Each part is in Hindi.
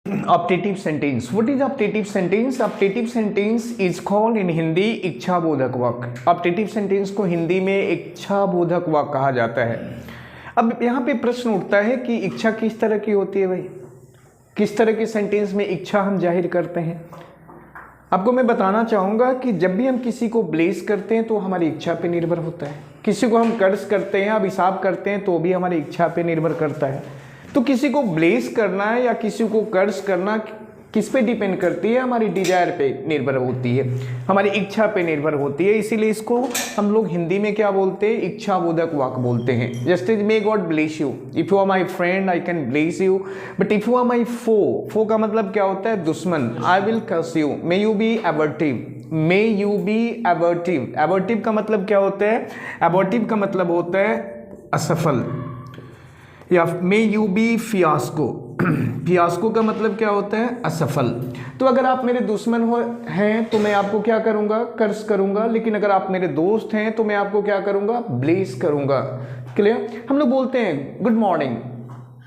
Optative sentence. What is optative sentence? Optative sentence is called in Hindi इच्छाबोधक वाक्य. ऑप्टेटिव सेंटेंस को हिंदी में इच्छाबोधक वाक्य कहा जाता है. अब यहाँ पे प्रश्न उठता है कि इच्छा किस तरह की होती है भाई, किस तरह के सेंटेंस में इच्छा हम जाहिर करते हैं. आपको मैं बताना चाहूँगा कि जब भी हम किसी को ब्लेस करते हैं तो हमारी इच्छा पे निर्भर होता है. किसी को हम कर्ज करते हैं, अभिशाप करते हैं तो भी हमारी इच्छा पे निर्भर करता है. तो किसी को ब्लेस करना है या किसी को कर्ज करना किस पे डिपेंड करती है? हमारी डिजायर पे निर्भर होती है, हमारी इच्छा पे निर्भर होती है. इसीलिए इसको हम लोग हिंदी में क्या बोलते हैं? इच्छाबोधक वाक्य बोलते हैं. Just is may God bless you, if you are my friend I can bless you, but if you are my foe का मतलब क्या होता है? दुश्मन. I will curse you. May you be abortive, may you be abortive. Abortive का मतलब क्या होता है? एबर्टिव का मतलब होता है असफल. या may you be fiasco. Fiasco का मतलब क्या होता है? असफल. तो अगर आप मेरे दुश्मन हैं तो मैं आपको क्या करूंगा? कर्ज करूंगा. लेकिन अगर आप मेरे दोस्त हैं तो मैं आपको क्या करूंगा? ब्लेस करूंगा. क्लियर? हम लोग बोलते हैं गुड मॉर्निंग,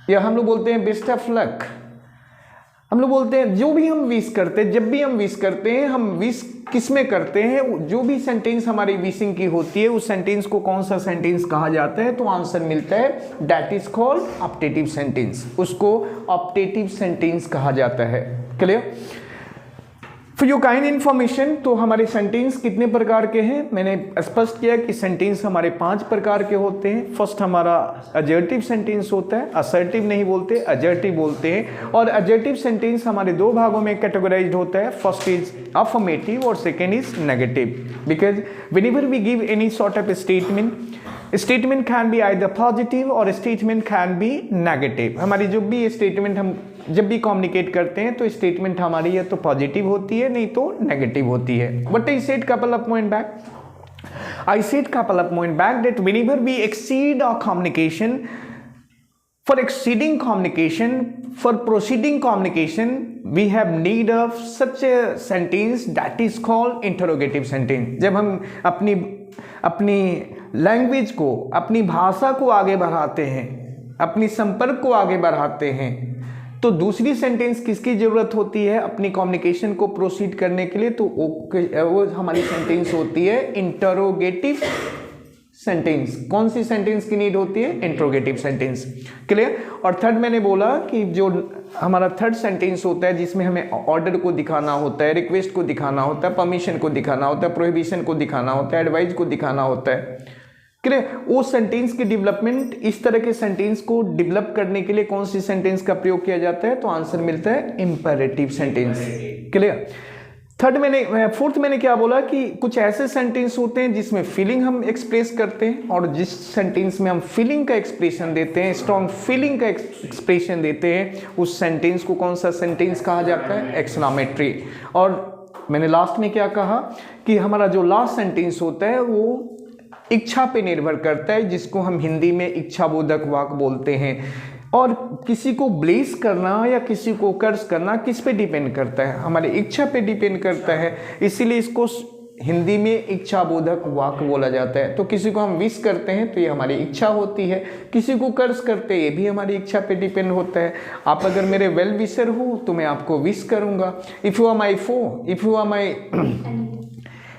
या हम लोग बोलते हैं बेस्ट ऑफ लक. हम लोग बोलते हैं जो भी हम विश करते हैं, जब भी हम विश करते हैं, हम विश किस में करते हैं? जो भी सेंटेंस हमारी विशिंग की होती है उस सेंटेंस को कौन सा सेंटेंस कहा जाता है? तो आंसर मिलता है that is called optative sentence. उसको ऑप्टेटिव सेंटेंस कहा जाता है. Clear? For your kind information, तो हमारे सेंटेंस कितने प्रकार के हैं? मैंने स्पष्ट किया कि सेंटेंस हमारे 5 प्रकार के होते हैं. फर्स्ट हमारा अजर्टिव सेंटेंस होता है. असर्टिव नहीं बोलते, अजर्टिव बोलते हैं. और अजर्टिव सेंटेंस हमारे 2 भागों में कैटेगराइज्ड होता है. फर्स्ट इज अफर्मेटिव और second is negative. Because whenever we give any sort of statement can be either positive or statement can be negative. हमारी जो भी स्टेटमेंट हम जब भी कम्युनिकेट करते हैं तो स्टेटमेंट हमारी या तो पॉजिटिव होती है नहीं तो नेगेटिव होती है. But I said couple of point back that whenever we exceed our communication, for exceeding communication, for proceeding communication, we have need of such a sentence that is called interrogative sentence. जब हम अपनी लैंग्वेज को, अपनी भाषा को आगे बढ़ाते हैं, अपनी संपर्क को आगे बढ़ाते हैं, तो दूसरी सेंटेंस किसकी जरूरत होती है अपनी कम्युनिकेशन को प्रोसीड करने के लिए? तो वो हमारी सेंटेंस होती है इंटरोगेटिव सेंटेंस. कौन सी सेंटेंस की नीड होती है? Interrogative sentence. क्लियर? और थर्ड मैंने बोला कि जो हमारा थर्ड सेंटेंस होता है जिसमें हमें ऑर्डर को दिखाना होता है, रिक्वेस्ट को दिखाना होता है, परमिशन को दिखाना होता है, प्रोहिबिशन को दिखाना होता है, एडवाइस को दिखाना होता है. क्लियर? वो सेंटेंस की डेवलपमेंट, इस तरह के सेंटेंस को डेवलप करने के लिए कौन सी सेंटेंस का प्रयोग किया जाता है? तो आंसर मिलता है इंपेरेटिव सेंटेंस. क्लियर? फोर्थ मैंने क्या बोला कि कुछ ऐसे सेंटेंस होते हैं जिसमें फीलिंग हम एक्सप्रेस करते हैं, और जिस सेंटेंस में हम फीलिंग का एक्सप्रेशन देते हैं, स्ट्रॉन्ग फीलिंग का एक्सप्रेशन देते हैं, उस सेंटेंस को कौन सा सेंटेंस कहा जाता है? एक्सक्लेमेटरी. और मैंने लास्ट में क्या कहा कि हमारा जो लास्ट सेंटेंस होता है वो इच्छा पे निर्भर करता है, जिसको हम हिंदी में इच्छाबोधक वाक्य बोलते हैं. और किसी को ब्लेस करना या किसी को कर्ज करना किस पे डिपेंड करता है? हमारी इच्छा पे डिपेंड करता है. इसीलिए इसको हिंदी में इच्छाबोधक वाक्य बोला जाता है. तो किसी को हम विश करते हैं तो ये हमारी इच्छा होती है, किसी को कर्ज करते हैं ये भी हमारी इच्छा पे डिपेंड होता है. आप अगर मेरे वेल विशर हो तो मैं आपको विश करूंगा. If you are my foe, if you are my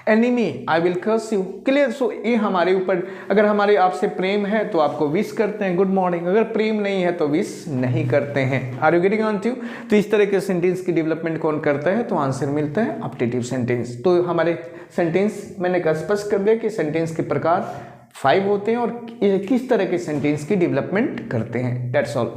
enemy, I will curse you. Clear? So ये हमारे ऊपर, अगर हमारे आपसे प्रेम है तो आपको विश करते हैं गुड मॉर्निंग, अगर प्रेम नहीं है तो विश नहीं करते हैं. Are you getting on to? तो इस तरह के सेंटेंस की डेवलपमेंट कौन करता है? तो आंसर मिलता है ऑप्टेटिव सेंटेंस. तो हमारे सेंटेंस मैंने स्पष्ट कर दिया कि सेंटेंस के प्रकार 5 होते हैं और ये किस तरह के सेंटेंस की डेवलपमेंट करते हैं. That's all.